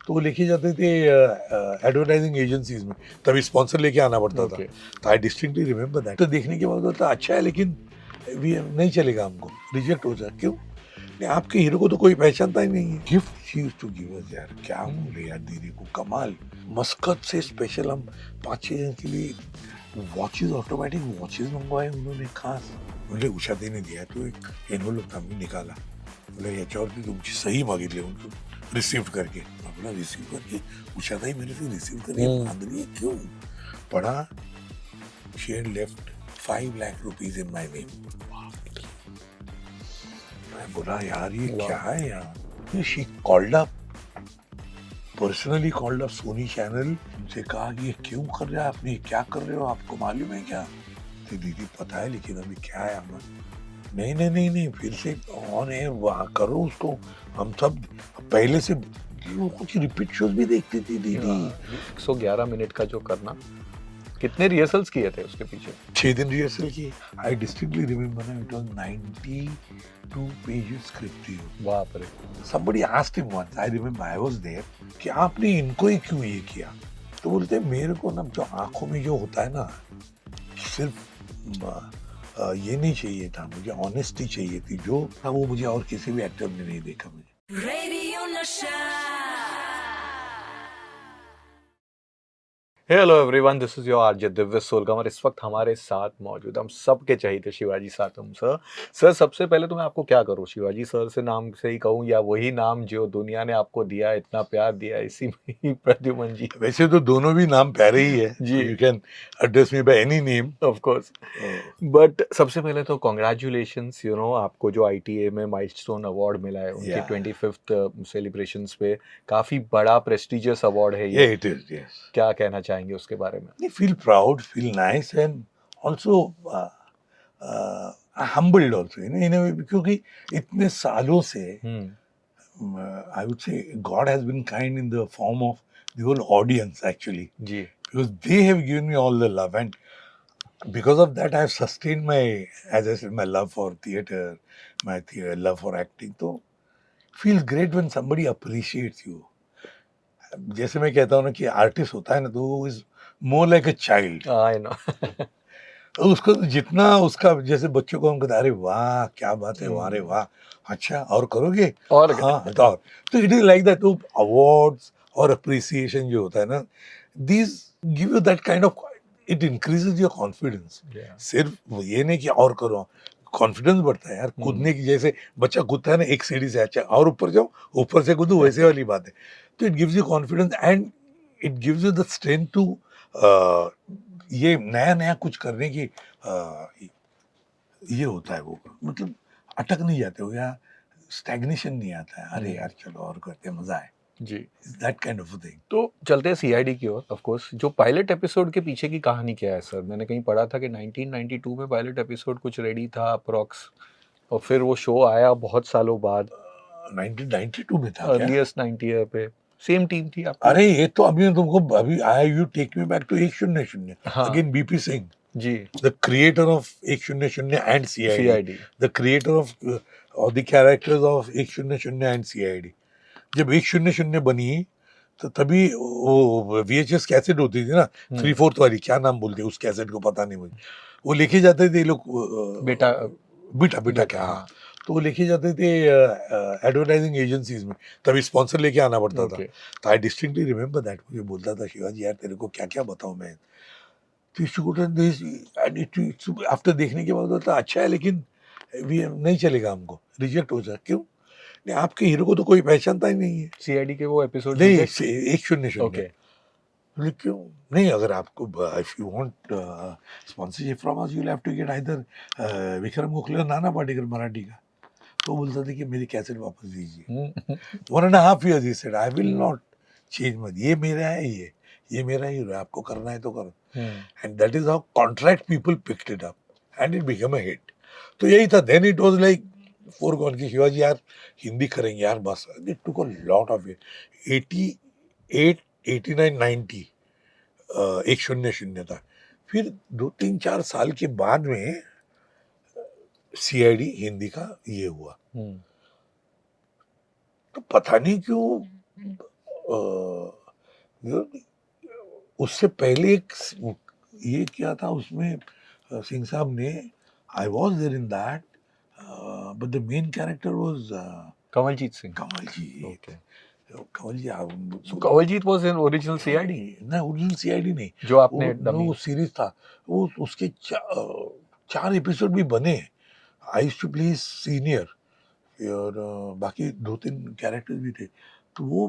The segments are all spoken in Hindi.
तो वो लेके जाते थे एडवर्टाइजिंग एजेंसीज में, तभी स्पॉन्सर लेके आना पड़ता था। तो आई डिस्टिंक्टली रिमेम्बर दैट। तो देखने के बाद होता अच्छा है, लेकिन नहीं चलेगा, हमको रिजेक्ट हो जाए। क्यों? नहीं, आपके हीरो को तो कोई पहचानता ही नहीं है। Gift she used to give us यार, क्या बोले यार दीदी को, कमाल। मस्कत से स्पेशल हम 5-6 जन के लिए वॉचेस, ऑटोमेटिक वॉचेस मंगवाए उन्होंने खास। मुझे उषा ने दिया, तो एक एनवलप था, हमने निकाला, बोले याच्यावर की तुमची सही मागितली उनको रिसीव करके। मैं बोला रिसीव करके? उषा ही मेरे से रिसीव करके मांग रही है, क्यों? पढ़ा, she had left 5 lakh rupees in my name. मैं बोला यार ये क्या है यार। She called up, personally called up Sony channel, उनसे कहा कि ये क्यों कर रहे हैं आप, ये क्या कर रहे हो, आपको मालूम है क्या? तो दीदी पता है, लेकिन अभी क्या है हमें। नहीं नहीं नहीं नहीं, फिर से ऑन एयर वहाँ करो उसको। हम सब पहले से कुछ रिपीट शोज भी देखती थी दीदी। 111 मिनट का जो करना, कितने रिहर्सल्स किए थे उसके पीछे? 6 दिन रिहर्सल की। आई distinctly remember it was 92 pages script थी। बाप रे। somebody asked him once, I remember I was there, कि आपने इनको ही क्यों ये किया? तो बोलते मेरे को ना जो आंखों में जो होता है ना, सिर्फ ये नहीं चाहिए था, मुझे ऑनेस्टी चाहिए थी, जो था वो मुझे और किसी भी एक्टर ने नहीं देखा मुझे। रेडियो नशा। Hello everyone, this is your RJ Divya सोलकमर। इस वक्त हमारे साथ मौजूद हम सबके चहीते शिवाजी सातम सर। सर, सबसे पहले तो मैं आपको क्या करूं, शिवाजी सर से नाम से ही कहूं या वही नाम जो दुनिया ने आपको दिया, इतना प्यार दिया, इसी में ही प्रद्युमन जी? वैसे तो दोनों भी नाम प्यारे ही है जी। You can address me by any name of course. But सबसे पहले तो कॉन्ग्रेचुलेशंस, आपको जो आईटीए में माइलस्टोन अवार्ड मिला है उनके 25th सेलिब्रेशंस पे, काफी बड़ा प्रेस्टिजियस अवार्ड है ये। It is, yes. क्या कहना चाहेंगे उसके बारे में? I feel proud, feel nice, and also humbled also, in a way, क्योंकि इतने सालों से I would say God has been kind in the form of the whole audience actually, ji because they have given me all the love, and because of that I have sustained my, as I said, my love for theater, my love for acting. तो feels great when somebody appreciates you. जैसे मैं कहता हूँ ना कि आर्टिस्ट होता है ना, तो वो is more like a child. I know. उसको जितना उसका, जैसे बच्चों को हम कहते हैं अरे वाह क्या बात है, अरे वाह, अच्छा और करोगे, और हाँ तो इट इज लाइक दैट। तो अवार्ड्स और अप्रिसिएशन जो होता है ना, these give you that kind of, it increases your confidence. सिर्फ ये नहीं कि और करो, कॉन्फिडेंस बढ़ता है यार। कूदने की, जैसे बच्चा कूदता है ना एक सीढ़ी से, अच्छा और ऊपर जाओ, ऊपर से कूदो, वैसे वाली बात है। तो it gives you confidence and it gives you the strength to ये नया नया कुछ करने की ये होता है। वो मतलब अटक नहीं जाते हो, या स्टैग्नेशन नहीं आता है, अरे यार चलो और करते हैं, मजा है जी। That kind of thing. तो चलते हैं सीआईडी की ओर। ऑफ कोर्स, जो पायलट एपिसोड के पीछे की कहानी क्या है सर? मैंने कहीं पढ़ा था कि 1992 में पायलट एपिसोड कुछ रेडी था अप्रॉक्स, और फिर वो शो आया बहुत सालों बाद। 1992 में था क्या? अर्लीस्ट 90 पे सेम टीम थी आपकी। अरे ये तो अभी तुमको अभी आया, you take me back to 100 हाँ। अगेन बीपी सिंह, जी। the creator of 100 and CID, CID. the creator of the characters of 100 and CID। जब 100 बनी तो तभी वो VHS कैसेट होती थी ना, 3/4 वाली, क्या नाम बोलते उस कैसेट को, पता नहीं मुझे। वो लेके जाते थे ये लोग, बेटा बेटा क्या, हाँ। तो वो लेके जाते थे एडवर्टाइजिंग एजेंसीज में, तभी स्पॉन्सर लेके आना पड़ता था। तो आई डिस्टिंक्टली रिमेम्बर दैट। मुझे बोलता था शिवाजी यार तेरे को क्या क्या बताऊं मैं, आफ्टर देखने के बाद होता अच्छा है, लेकिन नहीं चलेगा, हमको रिजेक्ट हो जाए। क्यों? नहीं, आपके हीरो को तो कोई पहचानता ही नहीं है। सीआईडी के वो एपिसोड नहीं, 100। ओके। क्यों नहीं? अगर आपको if you want sponsorship from us, you will have to get either Vikram Gokhale और नाना पाटेकर मराठी का। तो बोलता था कि मेरी कैसेट वापस दीजिए। 1.5 years he said I will not change, मत, ये मेरा है, ये मेरा हीरो है, आपको करना है तो करो। And that is how contract people picked it up and it become a hit. तो यही था, then it was like foregone कि शिवाजी यार हिंदी करेंगे यार, बस। It took a lot of it. 88, 89, 90 100 था। फिर 2-3-4 साल के बाद में सीआईडी हिंदी का ये हुआ। तो पता नहीं क्यों उससे पहले एक ये क्या था उसमें, सिंह साहब ने, I was there in that, but the main character was Kamaljeet Singh. Kamaljeet. Okay. Kamal ji so Kamaljeet was in original CID ना, ओरिजिनल सीआईडी नहीं. जो आपने वो डमी। वो सीरीज था. वो उसके 4 एपिसोड भी बने. I used to play senior, और बाकी 2-3 कैरेक्टर्स भी थे. तो वो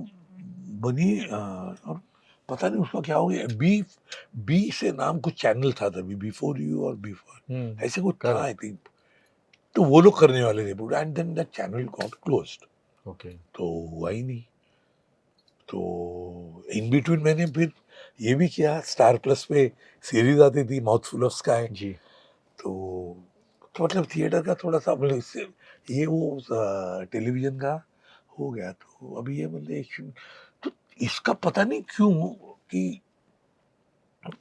बनी, और पता नहीं उसका क्या हो गया. बी बी से नाम कुछ चैनल था तभी, बिफोर यू और बिफोर ऐसे कुछ था करेक्ट। I think. तो वो लोग करने वाले थे, and then that channel got closed. Okay. तो हुआ ही नहीं. तो इन बिटवीन मैंने फिर ये भी किया, स्टार प्लस पे सीरीज आती थी माउथफुल ऑफ स्काई. जी। तो मतलब थिएटर का थोड़ा सा मतलब इससे ये वो टेलीविजन का हो गया. तो अभी ये मतलब एक्शन. तो इसका पता नहीं कि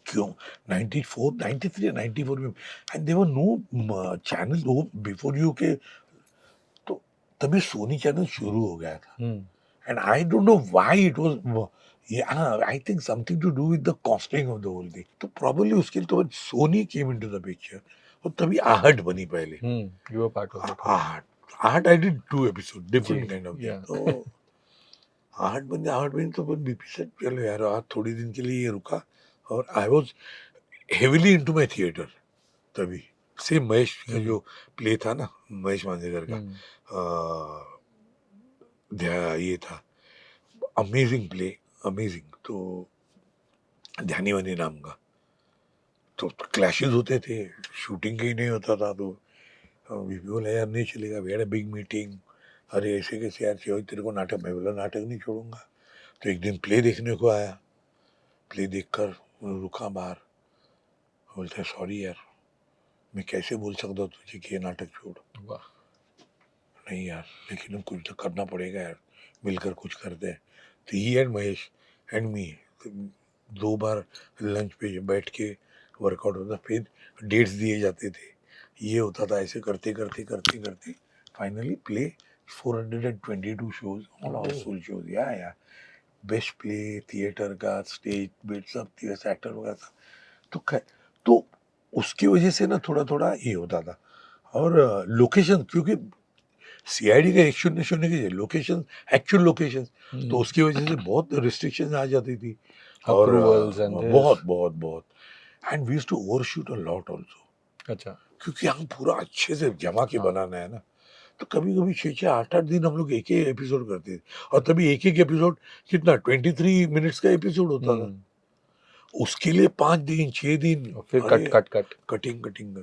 क्यों 94 93 94 में, and there were no channel वो बिफोर यू के. तो तभी सोनी चैनल शुरू हो गया था. And I don't know why it was. Yeah, I think something to do with the costing of the whole thing. तो probably उसके लिए तो Soni came into the picture. और तभी आहट बनी पहले. You were part of it. आहट. आहट I did 2 episodes, different kind of thing. या तो आहट बनी तो फिर बीपी से चलो यार आज थोड़ी दिन के लिए ये रुका. और I was heavily into my theater तभी. सेम महेश का जो प्ले था ना, महेश मांजरेकर का, ये था अमेजिंग प्ले, अमेजिंग. तो ध्यानी वानी नाम का. तो क्लैशेस होते थे, शूटिंग के ही नहीं होता था. तो बीपी बोला यार नहीं चलेगा, we had a big meeting. अरे ऐसे कैसे यार चाहिए तेरे को नाटक. मैं बोला नाटक नहीं छोड़ूंगा. तो एक दिन प्ले देखने को आया. प्ले देखकर रुका बाहर. बोलता है सॉरी यार, मैं कैसे बोल सकता हूँ तुझे कि ये नाटक छोड़. वाह। नहीं यार, लेकिन कुछ तो करना पड़ेगा यार, मिलकर कुछ करते हैं. तो he and Mahesh and me 2 बार लंच पे बैठ के वर्कआउट होता. फिर डेट्स दिए जाते थे, ये होता था. ऐसे करते करते करते करते finally play 422 shows, all Housefull shows. या बेस्ट प्ले थिएटर का, स्टेज बेट सब थिएटर एक्टर वगैरह था. तो उसकी वजह से ना थोड़ा थोड़ा ये होता था. और लोकेशन, क्योंकि सीआईडी का 100 के लोकेशन, एक्चुअल लोकेशन, तो उसकी वजह से बहुत रिस्ट्रिक्शन आ जाती थी. और अप्रूवल्स एंड बहुत बहुत बहुत. And we used to overshoot a lot also, अच्छा। क्योंकि हम पूरा अच्छे से जमा के हाँ। बनाना है ना. तो कभी कभी 6-8 दिन हम लोग एक ही एपिसोड करते थे. और तभी एक एक एपिसोड कितना 23 मिनट्स का एपिसोड होता था. उसके लिए 5 दिन 6 दिन. और फिर अरे कट कट कट। कटिंग.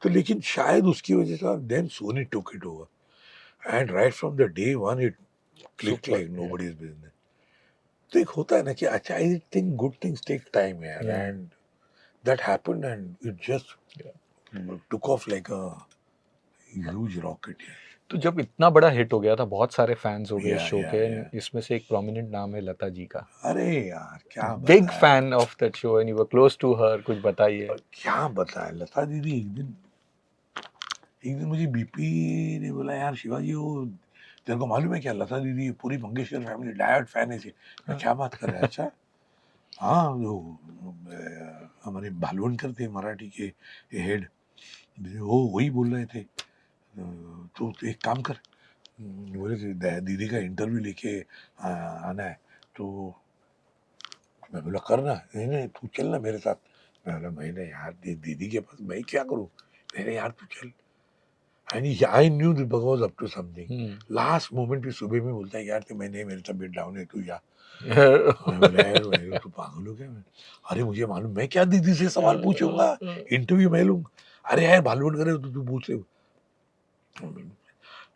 तो लेकिन शायद उसकी वजह से then Sony took it over. And right from the day one it click Super, like nobody's business. तो एक होता है ना कि अच्छा, I think good things take time यार. And that happened and it just took off like a huge rocket. तो जब इतना बड़ा हिट हो गया था, बहुत सारे फैंस हो गए इस या शो या के, या. इसमें से एक प्रोमिनेंट नाम है लता जी का। अरे यार क्या बिग बताएं. Fan of that show and you were close to her, कुछ बताइए। क्या बताएं. लता दीदी एक दिन मुझे बीपी ने बोला यार शिवाजी, वो तेरे को मालूम है क्या, लता दीदी पूरी मंगेशकर फैमिली डायट फैन है. मैं क्या बात कर रहा है. अच्छा हाँ, वो हमारे भालवनकर थे मराठी के हेड, वो वही बोल रहे थे. तो एक काम कर, बोले कि दीदी का इंटरव्यू लेके आना है. तो मैं बोला करना. नहीं नहीं तू चल ना मेरे साथ. मैं बोला मैंने यार दीदी के पास मैं क्या करूँ. नहीं यार तू चल. And I knew the bug was up to something. Last moment पे सुबह में बोलता है यार तो मैंने, मेरी तबीयत डाउन है तू जा. मैं बोला यार तू पागल हो गया. अरे मुझे मालूम, मैं क्या दीदी से सवाल पूछूंगा, इंटरव्यू मैं लूंगा. अरे यार भालवन करे तो तू पूछ ले.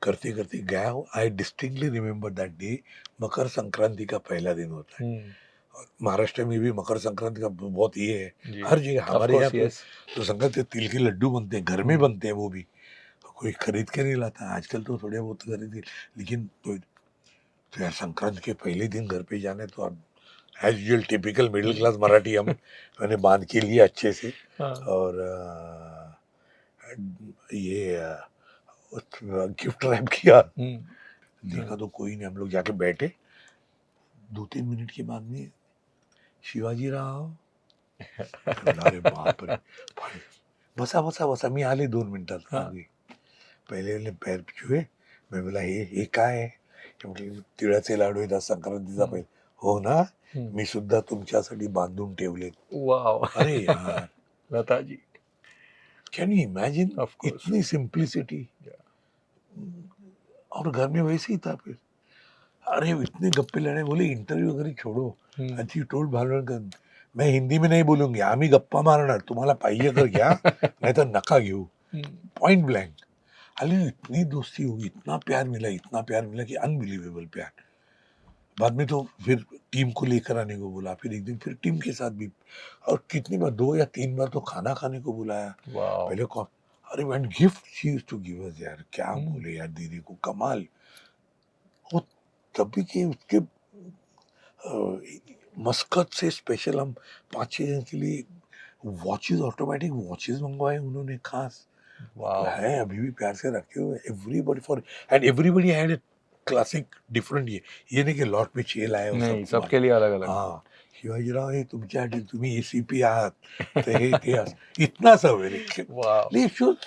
करते करते गया हूँ. I distinctly remember that day. Makar Sankranti का पहला दिन होता है. और महाराष्ट्र में भी मकर संक्रांति का बहुत ये है, हर जगह. हमारे यहाँ पे तो संक्रांति तिल के लड्डू बनते हैं, घर में बनते हैं वो भी. कोई खरीद के नहीं लाता. आजकल तो थोड़े बहुत खरीद, लेकिन तो यार संक्रांति के पहले दिन घर पे जाने तो आप as usual typical middle class Marathi हम मैंने बांध के लिए अच्छे से. और ये गिफ्ट रैप किया. देखा तो कोई नहीं. हम लोग जाके बैठे, 2-3 मिनट के बाद में शिवाजीराव म्हणलं, अरे बापरे! बसा बसा बसा, मी आले 2 मिनिटात हा आधी. पहिले म्हणले पैर छुए. मी बोला हे काय आहे? ते म्हटले तिळाचे लाडू आहेत, आज संक्रांतीचा हम्म, पहिला. हो ना, हम्म, मी सुद्धा तुमच्यासाठी बांधून ठेवलेत. वाओ अरे यार, Lata ji can you imagine of course इतनी सिंप्लिसिटी. और घर में वैसे ही था फिर. अरे इतने गप्पे लड़े, बोले इंटरव्यू वगैरे छोड़ो. हम्म, ती टोल्ड भालवणकर, मैं हिंदी में नहीं बोलूंगी, आम्ही गप्पा मारणार, तुम्हाला पाहिजे तर घ्या, नाही तर नका घेऊ. हम्म, पॉइंट ब्लैंक. अली इतनी दोस्ती हुई, इतना प्यार मिला कि अनबिलीवेबल प्यार. बाद में तो फिर टीम को लेकर आने को बोला, फिर एक दिन फिर टीम के साथ भी. और कितनी बार, 2 या 3 बार तो खाना खाने को बुलाया. वाओ पहले कौन, अरे and gift she used to give us यार, क्या हम्म, बोले यार दीदी को, कमाल. वो तभी के उसके मस्कत से स्पेशल हम 5-6 जन के लिए वॉचेस, ऑटोमेटिक वॉचेस मंगवाए उन्होंने खास. वाओ है अभी भी प्यार से रखे हुए. Everybody for, and everybody had a classic different. ये नहीं की लॉट में 6 लाए और नहीं सबको सबके लिए अलग अलग हाँ. शिवाजीराव हे तुमच्यासाठी, तुम्ही एसीपी आहात, तर हे ते असं. इतना सा very. Wow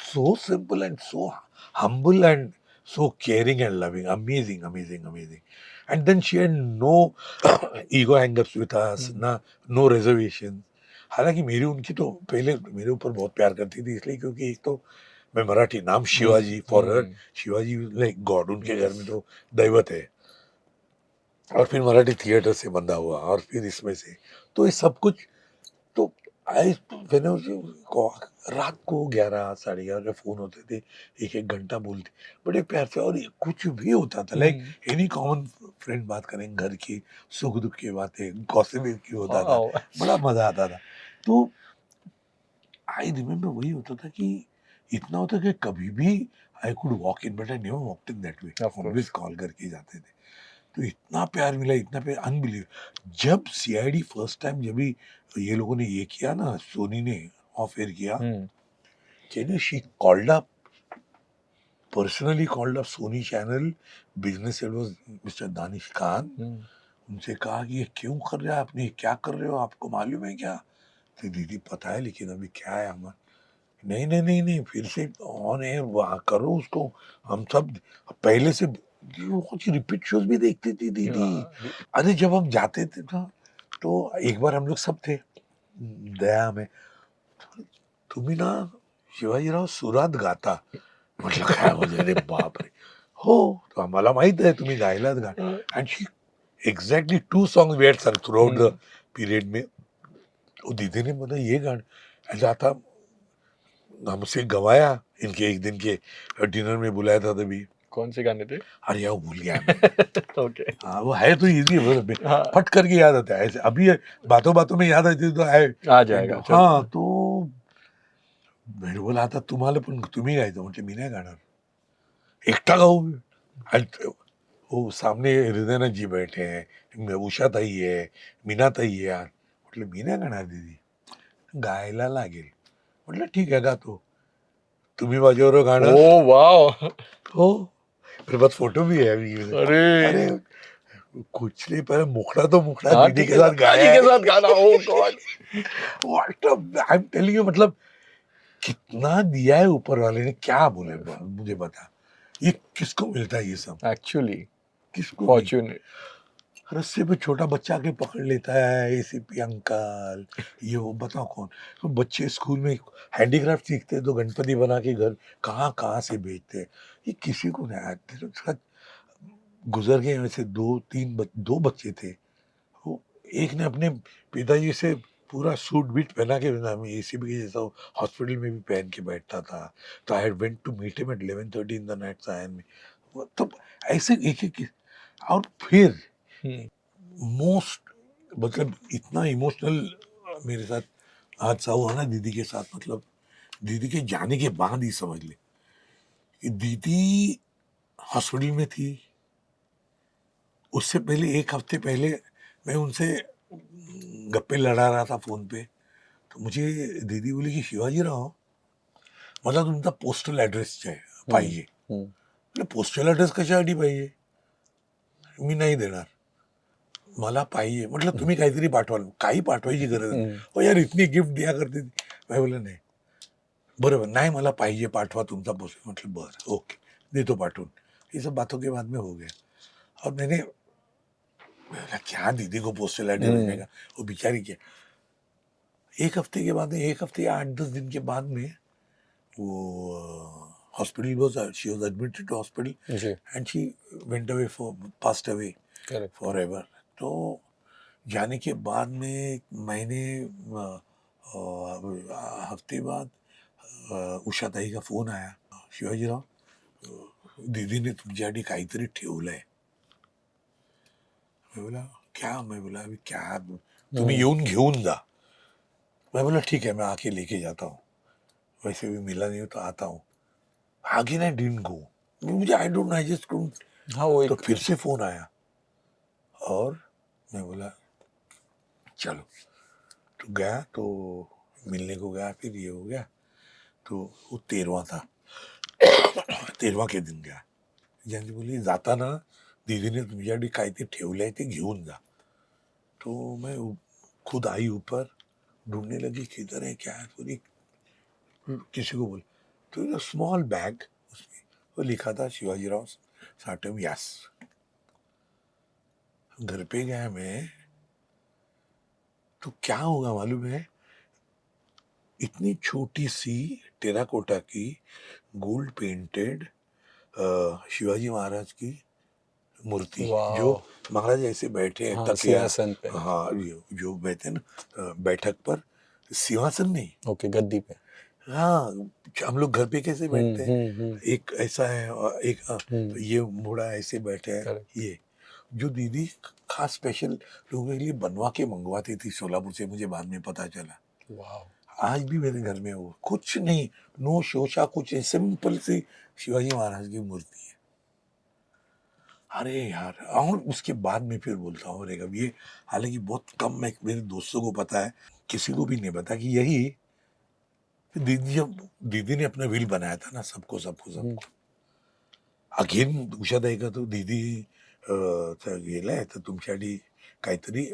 so simple and so humble and so caring and loving. Amazing, amazing, amazing. And then she had no ego hang-ups with us, हम्म, ना no reservation. हालांकि मेरी उनकी तो पहले मेरे ऊपर बहुत प्यार करती थी, इसलिए क्योंकि एक तो मैं मराठी, नाम Shivaji, for her hmm, Shivaji like God, उनके घर में यस तो दैवत है. और फिर मराठी थिएटर से बंधा हुआ, और फिर इसमें से, तो ये सब कुछ. तो आई को रात को 11 साढ़े 11 फोन होते थे, 1-1 घंटा बोलते, बड़े प्यार से. और ये कुछ भी होता था, लाइक हम्म, एनी कॉमन फ्रेंड बात करें, घर की सुख दुख की बातें, गॉसिपिंग की होता था, वाओ बड़ा मजा आता था. तो आई रिमेम्बर वही होता था कि इतना होता कि कभी भी I could walk in, but I never walked in that way. Of always course call करके जाते थे. तो इतना प्यार मिला, इतना प्यार, अनबिलीव. जब सीआईडी फर्स्ट टाइम, जब भी ये लोगों ने ये किया ना, सोनी ने ऑफ एयर किया, hmm, can you, she called up, personally called up Sony channel business advice mister Danish Khan. Hmm, उनसे कहा कि ये क्यों कर रहे हैं आप, ये क्या कर रहे हो, आपको मालूम है क्या? तो दीदी पता है, लेकिन अभी क्या है हमारा. नहीं नहीं नहीं नहीं, फिर से ऑन एयर वहाँ करो उसको, हम सब पहले से. वो कुछ रिपीट शोज भी देखती थी दीदी. अरे जब हम जाते थे ना, तो एक बार हम लोग सब थे दया में, तुम्ही ना शिवाजीराव सुरात गाता. म्हटलं काय म्हणजे, अरे बाप रे. हो, तो आम्हाला माहित आहे तुम्ही गायलाच गा. And she exactly 2 songs we had sung throughout the period में. तो दीदी ने मतलब ये गाना ऐसा था, हमसे गवाया, इनके एक दिन के डिनर में बुलाया था तभी. कौन से गाने थे अरे यार भूल गया मैं. ओके हाँ, वो है तो इजी है, हाँ फट करके याद आता है ऐसे. अभी बातों बातं में याद आती तो है. आ जाएगा चलो हाँ, तो भेड बोला आता तुम्हाला पण तुम्ही गायचं. म्हणजे मी नाही गाणार, एकटा गाऊ मी. आणि वो सामने हृदयनाथ जी बैठे हैं, उषा ताई है, मीना ताई है यार. म्हटलं मी नाही गाणार दीदी, गायला लागेल. म्हटलं ठीक आहे गातो, तुम्ही माझ्याबरोबर गाणार. ओ वाओ हो, मेरे पास फोटो भी है अभी. अरे अरे कुछ नहीं, पहले मुखड़ा तो मुखड़ा हाँ दीदी ठीक के है साथ गाया जी है. के साथ गाना oh God what I am telling you, मतलब कितना दिया है ऊपर वाले ने, क्या बोले मुझे बता. ये किसको मिलता है ये सब, एक्चुअली किसको मिलता फॉर्चूनेट है? रस्से पे छोटा बच्चा के पकड़ लेता है, एसीपी अंकल, ये वो, बताओ कौन. तो बच्चे स्कूल में हैंडीक्राफ्ट सीखते हैं तो गणपति बना के घर कहाँ कहाँ से भेजते हैं. ये किसी को नहीं आता. गुजर गए वैसे 2 बच्चे थे. वो एक ने अपने पिताजी से पूरा सूट बीट पहना के, एसीबी के जैसा हॉस्पिटल में भी पहन के बैठता था. तो I went to meet him at 11:30 in the night Sion में. तो ऐसे एक एक. और फिर मोस्ट, मतलब इतना इमोशनल मेरे साथ हादसा हुआ ना दीदी के साथ. मतलब दीदी के जाने के बाद ही समझ ले कि दीदी हॉस्पिटल में थी. उससे पहले 1 हफ्ते पहले मैं उनसे गप्पे लड़ा रहा था फोन पे. तो मुझे दीदी बोली की शिवाजीराव, मला तुमचा पोस्टल ॲड्रेस पाहिजे. म्हणजे पोस्टल ॲड्रेस कशासाठी पाहिजे, मी नाही देणार. मला पाहिजे. म्हटलं तुम्ही काहीतरी पाठवाल. काही पाठवायची गरज नाही. हो यार इतनी गिफ्ट दिया करते ती. मैं बोला नहीं. बरोबर नाही मला पाहिजे पाठवा तुमचा पोस्ट. म्हटलं बरं ओके देतो पाठवून. ये सब बातों के बाद में हो गया. और मैंने बोला, क्या दीदी को पोस्टल आईडी देने का, वो बेचारी क्या. एक हफ्ते के बाद में, एक हफ्ते या 8-10 दिन के बाद में वो hospital was she was admitted to hospital जी and she went away for passed away correct forever. तो जाने के बाद में महीने हफ्ते बाद उषा ताई का फोन आया. शिवाजीराव दीदीने तुमच्यासाठी काहीतरी ठेवलंय. मैं बोला क्या. मैं बोला अभी क्या तुम्ही येऊन घेऊन जा. मैं बोला ठीक है मैं आके लेके जाता हूँ. वैसे भी मिला नहीं तो आता हूँ. आगे ना डिडंट गो. मुझे I don't know I just don't. हाँ वो तो एक फिर से फोन आया और मैं बोला चलो. तो गया तो मिलने को गया. फिर ये हो गया. तो वो 13वां था. 13वां के दिन गया. ज्यांची बोली जाताना दीदीने तुमच्यासाठी काय ते ठेवलंय ते घेऊन जा. तो मैं खुद आई ऊपर ढूंढने लगी किधर है क्या है. पूरी किसी को बोल. तो स्मॉल बैग उसमें वो लिखा था शिवाजीराव साटम यस. घर पे गया मैं तो क्या होगा मालूम है. इतनी छोटी सी टेराकोटा की गोल्ड पेंटेड शिवाजी महाराज की मूर्ति जो वाह महाराज ऐसे बैठे हैं हाँ तकिया. सिंहासन पे हाँ जो बैठे हैं ना बैठक पर. सिंहासन नहीं. ओके गद्दी पे हाँ हम लोग घर पे कैसे बैठते हैं. हम्म एक ऐसा है और एक तो ये मुड़ा ऐसे बैठे हैं. करेक्ट ये जो दीदी खास स्पेशल लोगों के लिए बनवा के मंगवाती थी सोलापुर से. मुझे बाद में पता चला. वाह आज भी मेरे घर में वो कुछ नहीं. नो शोशा कुछ नहीं. सिंपल सी शिवाजी महाराज की मूर्ति है. अरे यार और उसके बाद में फिर बोलता हूँ अरे कब ये हालांकि बहुत कम मैं मेरे दोस्तों को पता है. किसी को भी नहीं पता कि यही दीदी जब दीदी ने अपना व्हील बनाया था ना सबको सबको सबको. अगेन उषाताई का तो दीदी गेलाय तर तुमच्यासाठी काहीतरी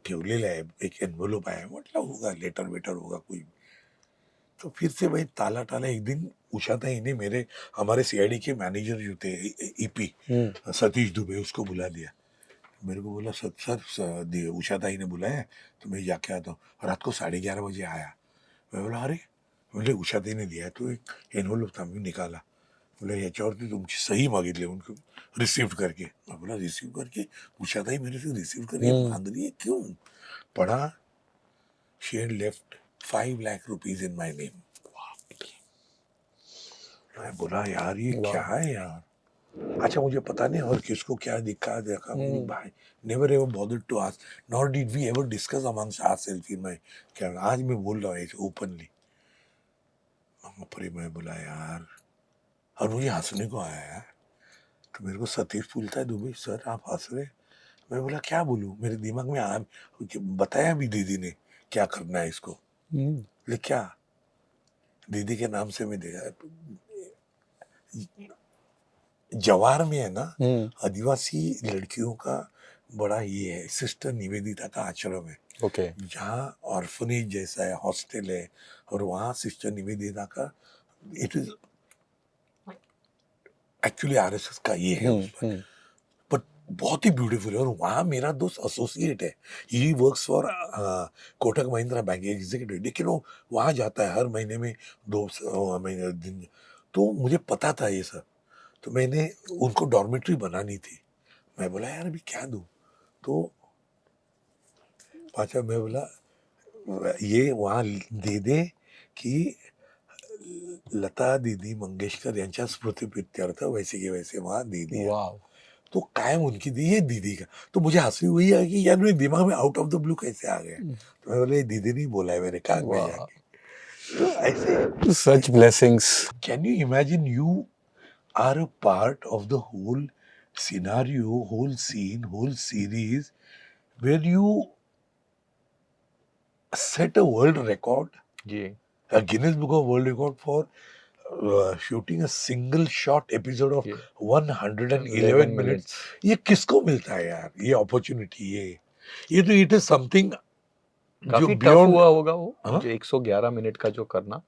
ठेवलेलं आहे. एक एनव्हलप आहे. म्हटलं होगा लेटर वेटर होगा कोई. तो फिर से भाई ताला टाला एक दिन उषाताई ने मेरे हमारे सीआईडी के मैनेजर जो थे ईपी सतीश दुबे उसको बुला लिया. मेरे को बोला सर उषाताई ने बुलाया तो मैं जाके आता हूँ. रात को 11:30 बजे आया. मैं बोला अरे म्हणजे उषाताईने दिया है. तो एक एनव्हलप था मी निकाला. बोला याच्यावरती तुमची सही मागितली उनको रिसीव करके. मैं बोला रिसीव करके उषाताई मेरे से रिसीव करके मांग रही है क्यों. पढ़ा she had left 5 lakh rupees in my name. मैं बोला यार ये क्या है यार. अच्छा मुझे पता नहीं और किसको क्या दिखा देखा. भाई never ever bothered to ask nor did we ever discuss amongst ourselves in my. क्या आज मैं बोल रहा हूँ ऐसे ओपनली. मैं बोला यार और मुझे हंसने को आया यार. तो मेरे को सतीश पूछता है दुबे सर आप हंस रहे. मैं बोला क्या बोलूं. मेरे दिमाग में आ बताया भी दीदी ने क्या करना है इसको. ले क्या दीदी के नाम से मैं देखा जवार में है ना आदिवासी लड़कियों का बड़ा ये है. सिस्टर निवेदिता का आश्रम है ओके जहाँ ऑर्फनेज जैसा है हॉस्टल है. और वहाँ सिस्टर निवेदिता का इट इज एक्चुअली आरएसएस का ये है उसमें. बट बहुत ही ब्यूटीफुल है. और वहाँ मेरा दोस्त एसोसिएट है. He works for Kotak Mahindra bank executive. लेकिन वो वहाँ जाता है हर महीने में 2 महीने दिन. तो मुझे पता था ये सब. तो मैंने उनको डॉर्मेट्री बनानी थी. मैं बोला यार अभी क्या दूँ. तो अच्छा मैं बोला ये वहाँ दे दे कि लता दीदी मंगेशकर यांच्या स्मृतिप्रीत्यर्थ वैसे के वैसे वहाँ दे दिया. वाह तो कायम उनकी दी ये दीदी का. तो मुझे हंसी हुई है कि यार मेरे दिमाग में आउट ऑफ द ब्लू कैसे आ गया. तो मैं बोले दीदी नहीं बोला है मेरे कान में जाके. तो ऐसे such blessings can you imagine you are a part of the whole scenario whole scene whole series where you set a world record, जी a Guinness Book of World Record for shooting a single shot episode of ये 111 मिनट्स, मिनट्स ये किसको मिलता है यार, ये अपॉर्चुनिटी, ये तो इट इज समथिंग जो काफी टफ बियॉन्ड। हुआ होगा वो हाँ, जो 111 मिनट का जो करना।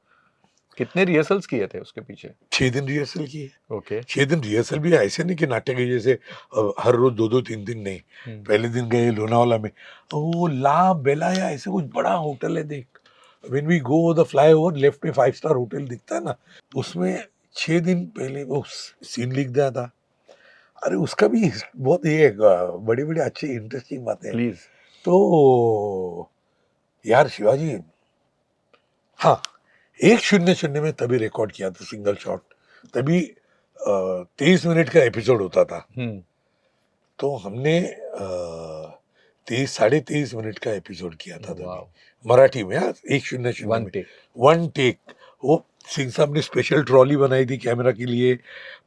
कितने रिहर्सल्स किए थे उसके पीछे? 6 दिन रिहर्सल की है। ओके 6 दिन रिहर्सल भी ऐसे नहीं कि नाटक है जैसे हर रोज 2-2 3 दिन नहीं। पहले दिन गए लोनावाला में, वो ला बेलाया ऐसे कुछ बड़ा होटल है देख, when we go the flyover left में 5 स्टार होटल दिखता है ना, उसमें 6 दिन पहले वो सीन लिख दिया था। अरे उसका भी बहुत ये बड़ी बड़ी अच्छी इंटरेस्टिंग बातें हैं। प्लीज। तो यार शिवाजी, हाँ, 1-0-0 में तभी रिकॉर्ड किया था सिंगल शॉट, तभी 23 मिनट का एपिसोड होता था। तो हमने 23-23.5 मिनट का एपिसोड किया था तभी, वाओ मराठी में। हाँ, 1-0-0 वन में टेक 1 टेक। वो सिंह साहब ने स्पेशल ट्रॉली बनाई थी कैमरा के लिए।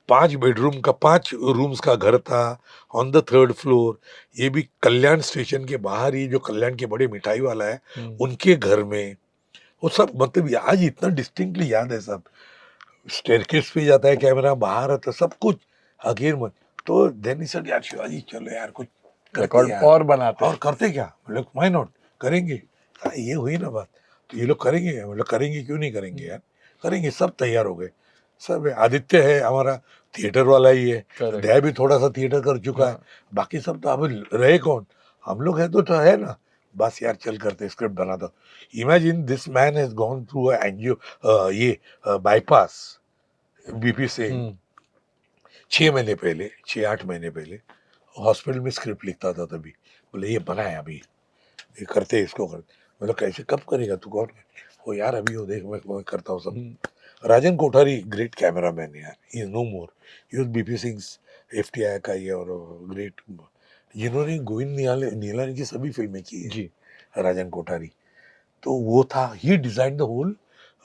5 बेडरूम का 5 रूम्स का घर था ऑन द 3rd फ्लोर। ये भी कल्याण स्टेशन के बाहर ही, जो कल्याण के बड़े मिठाई वाला है उनके घर में। वो सब मतलब आज इतना डिस्टिंक्टली याद है सब। स्टेयरकेस पे जाता है कैमरा, बाहर आता है, सब कुछ अगेन में। तो देन ही सेड यार शिवाजी चलो यार कुछ करते रिकॉर्ड यार, और बनाते और करते क्या, मतलब व्हाई नॉट, करेंगे। ये हुई ना बात, तो ये लोग करेंगे, मतलब करेंगे क्यों नहीं करेंगे यार, करेंगे। सब तैयार हो गए, सब है। आदित्य है हमारा, थिएटर वाला ही है। करेक्ट दया भी थोड़ा सा थिएटर कर चुका है। बाकी सब तो अब रहे कौन, हम लोग है तो है ना, बस यार चल करते स्क्रिप्ट बना दो। Imagine this man has gone through angio, ये बाईपास, बीपी सिंह। 6 महीने पहले, 6-8 महीने पहले हॉस्पिटल में स्क्रिप्ट लिखता था तभी। बोले ये बना है अभी, ये करते इसको करते। मतलब कैसे, कब करेगा तू, कौन हो यार, अभी हो देख मैं करता हूँ सब। Rajan Kothari great cameraman यार, he is no more, he was BP Singh FTI का ये, और ग्रेट, जिन्होंने गोविंद निहलानी की सभी फिल्में की है, जी राजन कोठारी। तो वो था, ही डिजाइन द होल,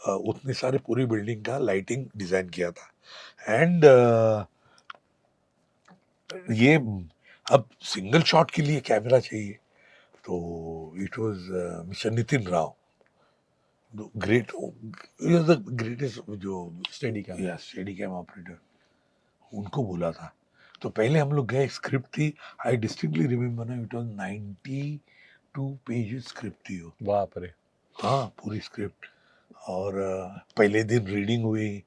उतने सारे पूरी बिल्डिंग का लाइटिंग डिजाइन किया था। एंड ये अब सिंगल शॉट के लिए कैमरा चाहिए, तो it was mister Nitin Rao, great, the greatest जो steady cam steady cam operator, उनको बोला था। तो पहले हम लोग गए, स्क्रिप्ट थी, आई डिस्टिंक्टली रिमेम्बर ना, इट वाज 92 पेजेस स्क्रिप्ट थी वो। बाप रे हाँ, पूरी स्क्रिप्ट। और पहले दिन रीडिंग हुई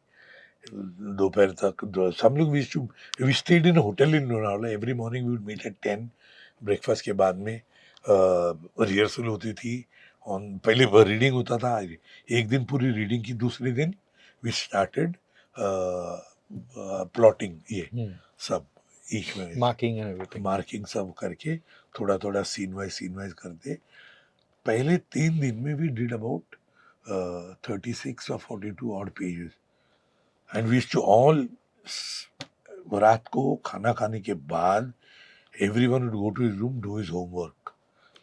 दोपहर तक। हम लोग we stayed in hotel in Lonavala, every morning we would meet at 10, breakfast के बाद में रिहर्सल होती थी। ऑन पहले रीडिंग होता था, एक दिन पूरी रीडिंग की, दूसरे दिन वी स्टार्टेड प्लॉटिंग, ये सब ईच में मार्किंग एंड एवरीथिंग मार्किंग सब करके, थोड़ा थोड़ा सीन वाइज करते। पहले 3 दिन में we did about 36 or 42 odd pages, and we too all, रात को खाना खाने के बाद everyone would go to his room, do his homework.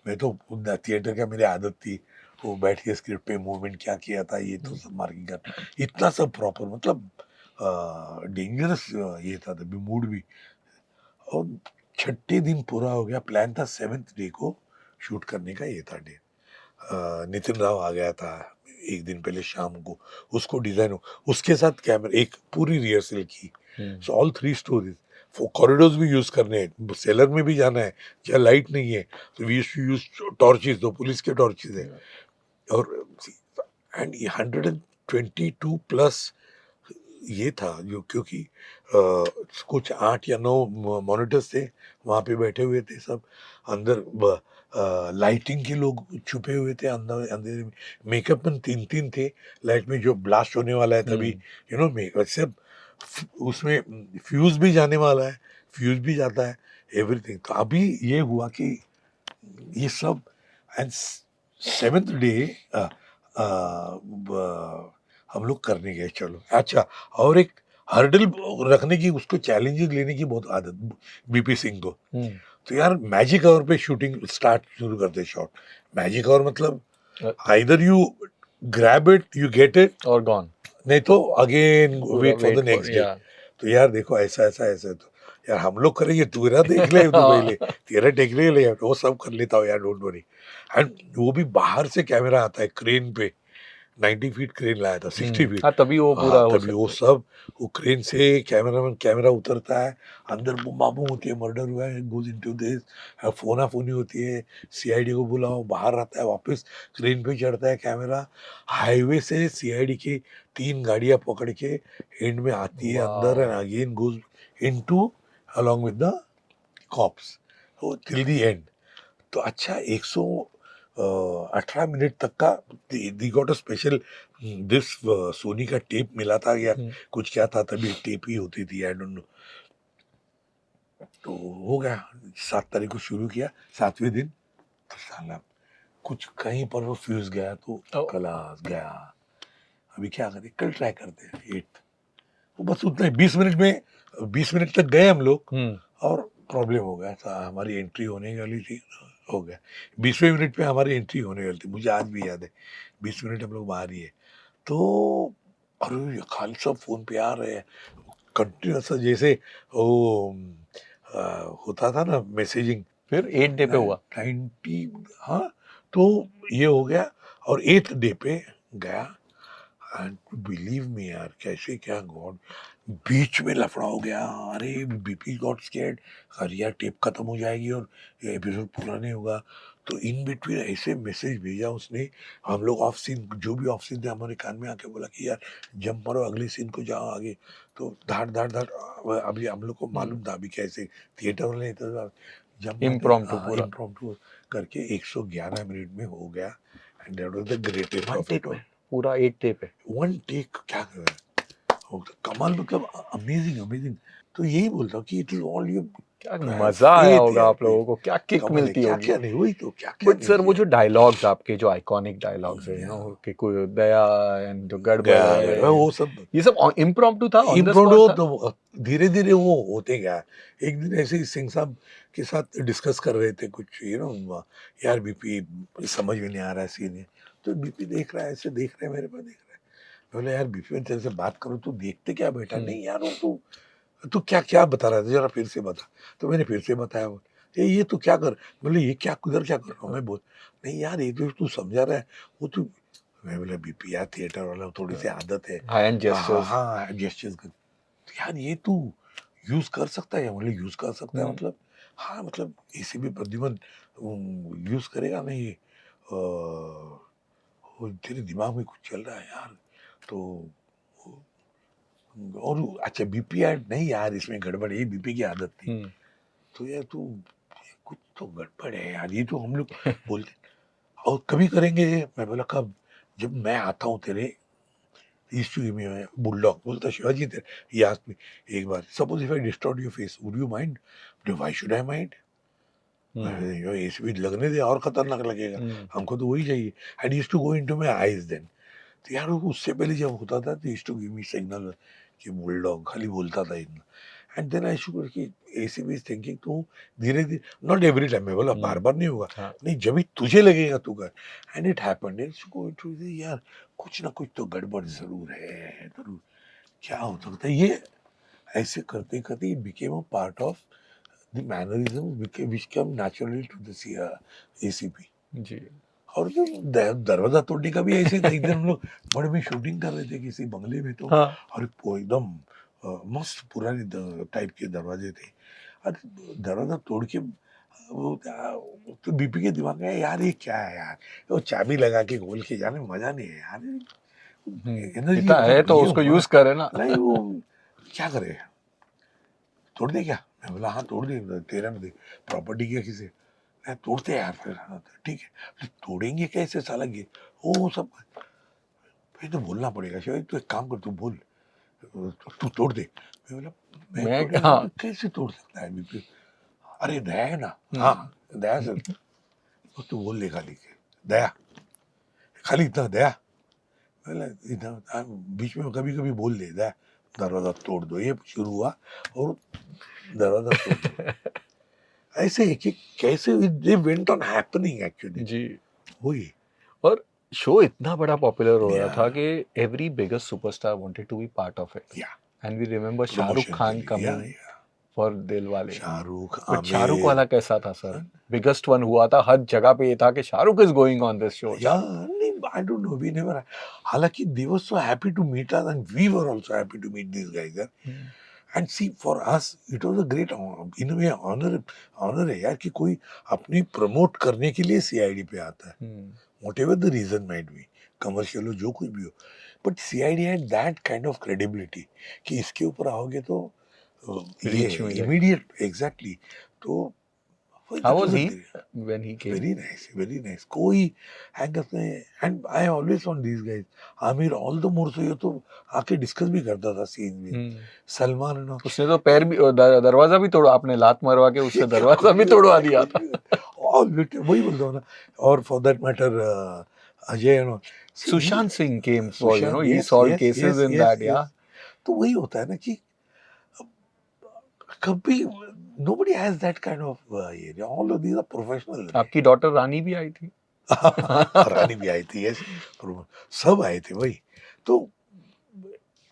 मैं तो थिएटर का, मेरी आदत थी वो बैठ के स्क्रिप्ट पे मूवमेंट क्या किया था, ये तो सब मार्किंग कर, इतना सब प्रॉपर, मतलब डेंजरस ये था तभी, मूड भी। और 6ठे दिन पूरा हो गया, प्लान था 7th डे को शूट करने का, ये था डे। नितिन राव आ गया था एक दिन पहले शाम को, उसको डिजाइन उसके साथ कैमरा, एक पूरी रिहर्सल की। सो ऑल 3 स्टोरीज, कॉरिडोर्स भी यूज करने हैं, सेलर में भी जाना है, क्या लाइट नहीं है, तो वी यूज टॉर्चेस, तो पुलिस के टॉर्चेस है। और एंड 122 प्लस ये था जो, क्योंकि कुछ 8 या 9 मॉनिटर्स थे, वहाँ पे बैठे हुए थे सब। अंदर लाइटिंग के लोग छुपे हुए थे अंदर, अंधेरे में। मेकअप में 3-3 थे, लाइट में जो ब्लास्ट होने वाला है तभी, यू नो, मेकअप सब, उसमें फ्यूज भी जाने वाला है, फ्यूज भी जाता है, एवरीथिंग। तो अभी ये हुआ कि ये सब, एंड 7th डे हम लोग करने गए, चलो अच्छा। और एक हर्डल रखने की, उसको चैलेंजेस लेने की बहुत आदत बीपी सिंह को। तो यार मैजिक आवर पे शूटिंग स्टार्ट शुरू करते, शॉट मैजिक आवर, मतलब either you grab it, you get it, और गॉन, नहीं तो again wait for the next day. या तो यार देखो ऐसा ऐसा ऐसा, तो यार हम लोग करेंगे, तेरा देख ले तो पहले, तेरा टेक ले, वो सब कर लेता हूँ यार, डोंट वरी। एंड वो भी बाहर से कैमरा आता है क्रेन पे, 90 फीट क्रेन लाया था, 60 फीट। हाँ तभी वो पूरा हाँ, हो तभी वो सकता है। सब, वो क्रेन से कैमरा उतरता है, अंदर बूम होती है, मर्डर हुआ है, गोज इनटू दिस, फोना-फोनी होती है, सीआईडी को बुलाओ, बाहर आता है, वापस क्रेन पे चढ़ता है कैमरा, हाईवे से सीआईडी की 3 गाड़ियाँ पकड़ के एंड में आती है अंदर, and wow! Again goes into along with the cops, तो टिल द एंड। तो अच्छा 118 मिनट तक का the got a special this Sony का टेप मिला था या हुँ। कुछ क्या था, तभी टेप ही होती थी, आई डोंट नो। तो हो गया, 7 तारीख को शुरू किया, 7वें दिन तो साला कुछ कहीं पर वो फ्यूज गया, तो ओह! क्लास गया। अभी क्या करें, कल ट्राई करते हैं 8th। वो बस उतना ही 20 मिनट में, 20 मिनट तक गए हम लोग, हुँ। और प्रॉब्लम हो गया था, हमारी एंट्री होने वाली थी, हो गया 20वें मिनट पे हमारी एंट्री होने वाली थी, मुझे आज भी याद है, 20 मिनट हम लोग बाहर ही है। तो अरे ये खाली सब फोन पे आ रहे हैं कंटिन्यूस, जैसे वो होता था ना मैसेजिंग, फिर 8 डे पे हुआ। 90, हाँ। तो ये हो गया, और 8th डे पे गया, एंड बिलीव मी यार, कैसे क्या गॉड, बीच में लफड़ा हो गया। अरे बीपी गॉट स्कैर्ड, अरे यार टेप खत्म हो जाएगी और ये एपिसोड पूरा नहीं होगा। तो इन बिटवीन ऐसे मैसेज भेजा उसने, हम लोग ऑफ सीन, जो भी ऑफ सीन थे, हमारे कान में आके बोला कि यार जंप मारो, अगले सीन को जाओ आगे। तो धाड़ धाड़ धाड़, अभी हम लोग को मालूम था अभी कैसे थिएटर वाले जंप इम्प्रॉम्प्टू पूरा। इम्प्रॉम्प्टू करके 111 मिनट में हो गया, and that was the greatest 1 of take it all. में, पूरा 8 डे पे। वन टेक, क्या कर रहा है, वो तो कमाल, मतलब अमेजिंग अमेजिंग। तो यही बोलता हूँ कि इट इज ऑल यू, क्या मज़ा आया होगा आप लोगों को, क्या किक कमाल है, मिलती क्या होगी। क्या नहीं, वही तो, क्या क्या बट नहीं सर वो किया। जो डायलॉग्स आपके, जो आइकॉनिक डायलॉग्स है, कि कोई दया एंड जो गड़बड़ वाले, वो सब ये सब इम्प्रॉम्प्टू था, ऑन द इम्प्रोडो, स्पॉट था? तो धीरे धीरे वो होते गया। एक दिन ऐसे ही सिंह साहब के साथ डिस्कस कर रहे थे कुछ, यार बीपी समझ में नहीं आ रहा है सीन, तो बीपी देख रहा है, ऐसे देख रहा है, मेरे पास देख रहा है। बोले यार बीपी में तेरे से बात करो, तू देखते क्या बैठा, नहीं यार वो तू क्या क्या बता रहा था, जरा फिर से बता। तो मैंने फिर से बताया, वो ये तू क्या कर, बोले ये क्या, कुधर क्या कर रहा हूँ मैं, बोल नहीं यार ये तो तू समझा रहा है, वो तू, मैं बोला बीपी यार थिएटर वाला थोड़ी सी आदत है, हाई एंड हाँ जेस्चर्स। हाँ जेस्चर्स कर, तो यार ये तू यूज कर सकता है, बोले यूज कर सकता है मतलब, हाँ मतलब इसे भी प्रद्युमन यूज करेगा नहीं ये, वो तेरे दिमाग में कुछ चल रहा है यार। तो और अच्छा बीपी यार, नहीं यार इसमें गड़बड़ है, ये बीपी की आदत थी। तो यार तू, ये कुछ तो गड़बड़ है यार, ये तो हम लोग बोलते, और कभी करेंगे। मैं बोला कब, जब मैं आता हूँ तेरे ईस्ट में बुलडॉग, बोलता शिवाजी तेरे ये आस्क मी एक बार, suppose if I distort your face, would you mind, why should I mind, ऐसे भी लगने दे, और खतरनाक लगेगा, हमको तो वही चाहिए। And used to go into my eyes then. तो यार वो उससे पहले जब होता था तो used to give me signal कि बुलडॉग, खाली बोलता था इतना। एंड देन आई शुड कि ऐसे भी थिंकिंग, तो धीरे धीरे, नॉट एवरी टाइम, मैं बोला बार बार नहीं होगा, हाँ। नहीं जब भी तुझे लगेगा तू कर। And it happened, it's going to यार कुछ ना कुछ तो गड़बड़ जरूर है, जरूर, क्या हो सकता है ये। ऐसे करते करते it became a part of the mannerism which come naturally to the ACP. जी। और जो दरवाजा तोड़ने का भी ऐसे ही था, एक दिन हम लोग बड़े में शूटिंग कर रहे थे किसी बंगले में, तो हाँ। और वो एकदम मस्त पुराने टाइप के दरवाजे थे, और दरवाजा तोड़ के तो बीपी के दिमाग में यार ये क्या है यार, वो चाबी लगा के खोल के जाने में मजा नहीं है यार, एनर्जी इतना है तो उसको यूज करे ना। नहीं वो क्या करे, तोड़ दे क्या, मैं बोला हाँ तोड़ दे, तेरा में प्रॉपर्टी क्या किसी, मैं तोड़ते हैं यार, फिर हाँ, ठीक है, फिर तोड़ेंगे कैसे साला, ये वो सब फिर तो बोलना पड़ेगा, शायद तू एक काम कर, तू बोल, तू तोड़ दे। मैं बोला मैं तोड़, हाँ। कैसे तोड़ सकता है बीपी, अरे दया है ना, हाँ दया सर, तो बोल ले खाली के दया, खाली इतना दया, बोला इतना बीच में कभी कभी बोल ले दया, दरवाजा तोड़ दो, ये शुरू हुआ और दरवाजा तोड़ दो। ऐसे है कि कैसे they went on happening actually. जी। वही और शो इतना बड़ा पॉपुलर हो रहा था Yeah. कि every biggest superstar wanted to be part of it. या and we remember Shahrukh promotion Khan के लिए, या coming for Dilwale. Shahrukh, but Shahrukh Aamir, वाला कैसा था सर? बिगेस्ट वन हुआ था, हर जगह पे ये था कि Shahrukh is going on this show. या नहीं I don't know, we never, हालांकि they were so happy to meet us and we were also happy to meet these guys. And see, for us it was a great in a way honor है यार कि कोई अपनी प्रमोट करने के लिए CID पे आता है, whatever the reason might be, commercial हो जो कुछ भी हो, but CID had that kind of credibility कि इसके ऊपर आओगे तो ये Reach मिलेगा। immediate, exactly. तो How was he when he came? very nice. कोई हैंगर्स नहीं. And I always found these guys, Aamir all the more so, ये तो आके डिस्कस भी करता था सीन में. Salman and all. उसने तो पैर भी दरवाजा भी तोड़ा, आपने लात मरवा के उससे दरवाजा भी तोड़वा दिया था. All वही बोलता हूँ ना. और for that matter Ajay and all. Sushant Singh came for, you know, Sushant, he yes, solved yes, cases yes, in yes, that, yes. yeah. तो वही होता है ना कि कभी nobody has that kind of all of these are professional. आपकी डॉटर रानी भी आई थी. रानी भी आई थी, यस, सब आए थे भाई. तो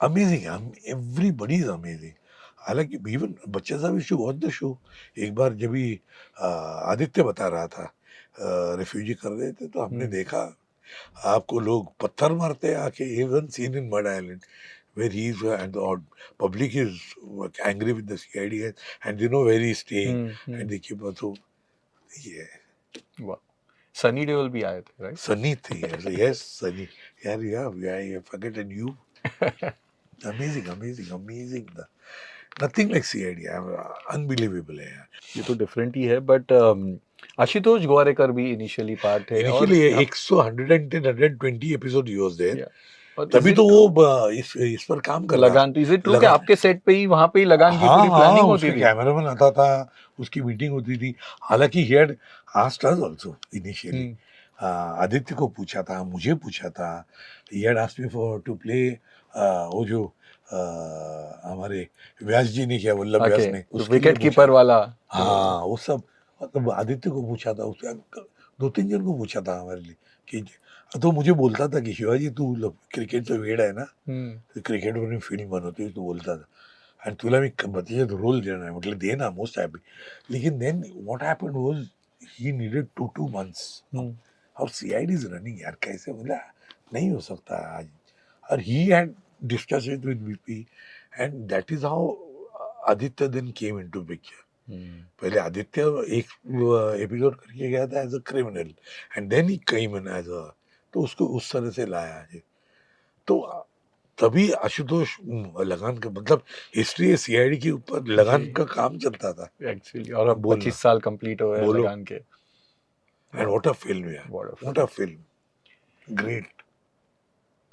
अमेजिंग, एवरीबॉडी इज अमेजिंग. हालांकि इवन बच्चे साहब शो वॉच द शो. एक बार जब भी आदित्य बता रहा था रिफ्यूजी कर रहे थे तो हमने देखा आपको लोग पत्थर मारते हैं आके. Even seen in mud island where he is and the public is angry with the CID and they know where he is staying and they keep also, yeah. वाह. सनी देओल भी आए थे, right? Sunny thing, yes, Sunny. Yeah, I forget and you. Amazing. Nothing like CID. Unbelievable है यार. ये तो डिफरेंट ही है, बट आशुतोष गोवारेकर भी इनिशियली पार्ट है. Initially 110, 120 episode he was there. और तभी तो वो इस पर काम कर रहा. लगान, इज इट ट्रू कि आपके सेट पे ही वहां पे ही लगान की पूरी प्लानिंग होती थी? कैमरामैन आता था, उसकी मीटिंग होती थी. हालांकि he had asked us also initially. Aditya को पूछा था, मुझे पूछा था. He had asked me to play वो जो हमारे व्यास जी ने किया, वल्लभ व्यास ने, विकेट कीपर वाला. हाँ, वो सब मतलब आदित्य को पूछा था, उसके 2-3 जन को पूछा था हमारे लिए कि. तो मुझे बोलता था कि शिवाजी तू क्रिकेट तो वेड आहे ना, क्रिकेट वरून फिल्म बनवतोय, तू बोलता था आणि तुला मी त्याच्यात रोल देणार आहे. म्हटलं दे ना, मोस्ट हॅपी. लेकिन then what happened was he needed 2 months. और CID इज रनिंग यार, कैसे बोला नहीं हो सकता आज. और he had discuss it with VP and that is how Aditya then came into picture. पहले आदित्य एक एपिसोड करके गया था as a criminal and then he came in as a, तो उसको उस तरह से लाया है. तो तभी आशुतोष लगान का मतलब हिस्ट्री है CID के ऊपर, लगान का काम चलता था एक्चुअली. और अब 25 साल कंप्लीट हो गए लगान के. एंड व्हाट अ फिल्म यार, what a film, great.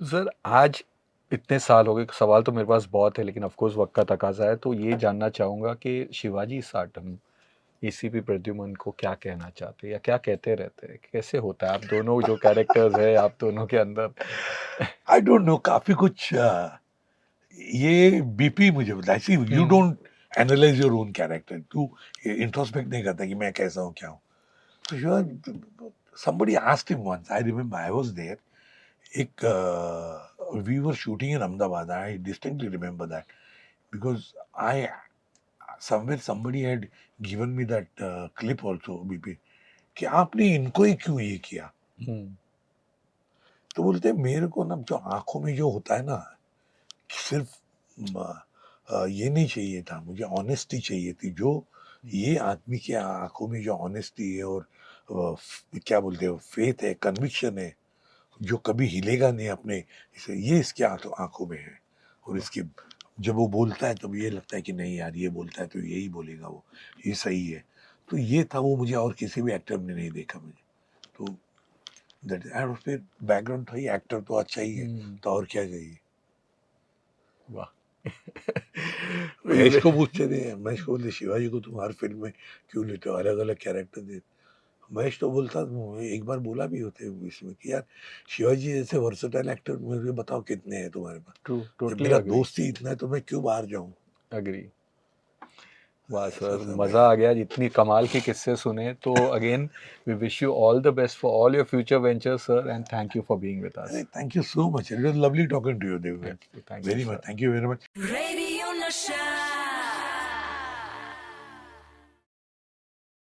Sir आज इतने साल हो गए, सवाल तो मेरे पास बहुत है लेकिन ऑफ कोर्स वक्त का तकाजा है, तो ये जानना चाहूंगा कि शिवाजी साटम ACP प्रद्युमन को क्या कहना चाहते हैं या क्या कहते रहते हैं, कैसे होता है आप दोनों जो कैरेक्टर्स है आप दोनों के अंदर? आई डोंट नो, काफी कुछ ये BP मुझे बताया. See you don't analyze your own character, तू इंट्रोस्पेक्ट नहीं करता कि मैं कैसा हूँ क्या हूँ. तो somebody asked him once, I remember I was there. We were shooting in Ahmedabad. I distinctly remember that because somebody had given me that clip also, BP, कि आपने इनको ही क्यों ये किया. तो बोलते मेरे को ना जो आंखों में जो होता है ना, सिर्फ ये नहीं चाहिए था, मुझे ऑनेस्टी चाहिए थी. जो ये आदमी के आंखों में जो ऑनेस्टी है और क्या बोलते हो फेथ है, कन्विक्शन है, जो कभी हिलेगा नहीं अपने, ये इसके आंखों में है. और इसके जब वो बोलता है तब ये लगता है कि नहीं यार ये बोलता है तो यही बोलेगा, वो ये सही है. तो ये था, वो मुझे और किसी भी एक्टर ने नहीं देखा मुझे. तो दैट एंड फिर बैकग्राउंड था, एक्टर तो अच्छा ही है, तो और क्या चाहिए. वाह. महेश को पूछते थे, महेश को बोलते शिवाजी को तुम हर फिल्म में क्यों लेते हो, अलग अलग कैरेक्टर दे. महेश तो बोलता, एक बार बोला भी होते इसमें कि यार शिवाजी जैसे वर्सेटाइल एक्टर मुझे बताओ कितने हैं तुम्हारे पास. ट्रू, टोटली मेरा दोस्त ही इतना है तो मैं क्यों बाहर जाऊं. अग्री. वाह सर, मजा आ गया जितनी कमाल के किस्से सुने. तो again we wish you all the best for all your future ventures sir and thank you for being with us. Thank you so much. It was lovely talking to you Dev. Very much. Thank you very much. Radio Nasha.